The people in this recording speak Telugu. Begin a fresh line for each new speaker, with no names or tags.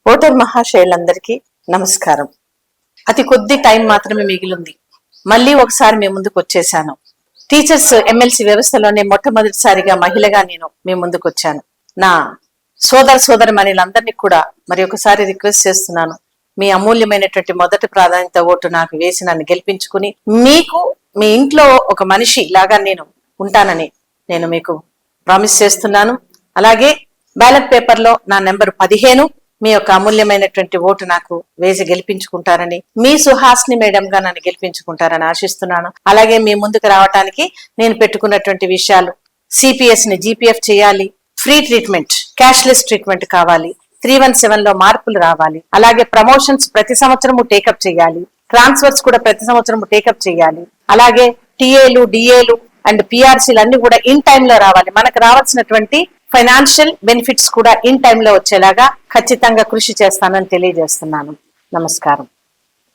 ఓటర్ మహాశయులందరికీ నమస్కారం. అతి కొద్ది టైం మాత్రమే మిగిలింది. మళ్ళీ ఒకసారి మీ ముందుకు వచ్చేసాను. టీచర్స్ ఎమ్మెల్సీ వ్యవస్థలోనే మొట్టమొదటిసారిగా మహిళగా నేను మీ ముందుకు వచ్చాను. నా సోదరమణులందరినీ కూడా మరి ఒకసారి రిక్వెస్ట్ చేస్తున్నాను, మీ అమూల్యమైనటువంటి మొదటి ప్రాధాన్యత ఓటు నాకు వేసి నన్ను గెలిపించుకుని మీకు మీ ఇంట్లో ఒక మనిషి లాగా నేను ఉంటానని నేను మీకు ప్రామిస్ చేస్తున్నాను. అలాగే బ్యాలెట్ పేపర్ లో నా నెంబర్ 15 మీ యొక్క అమూల్యమైనటువంటి ఓటు నాకు వేసి గెలిపించుకుంటారని, మీ సుహాస్ని మేడం గా నన్ను గెలిపించుకుంటారని ఆశిస్తున్నాను. అలాగే మీ ముందుకు రావడానికి నేను పెట్టుకున్నటువంటి విషయాలు, సిపిఎస్ ని జీపీఎఫ్ చేయాలి, ఫ్రీ ట్రీట్మెంట్, క్యాష్లెస్ ట్రీట్మెంట్ కావాలి, 317 లో మార్పులు రావాలి, అలాగే ప్రమోషన్స్ ప్రతి సంవత్సరము టేకప్ చేయాలి, ట్రాన్స్ఫర్స్ కూడా ప్రతి సంవత్సరం టేకప్ చేయాలి, అలాగే టీఏలు, డిఏలు అండ్ పిఆర్సీలు అన్ని కూడా ఇన్ టైమ్ లో రావాలి. మనకు రావాల్సినటువంటి ఫైనాన్షియల్ బెనిఫిట్స్ కూడా ఇన్ టైమ్ లో వచ్చేలాగా ఖచ్చితంగా కృషి చేస్తానని తెలియజేస్తున్నాను. నమస్కారం.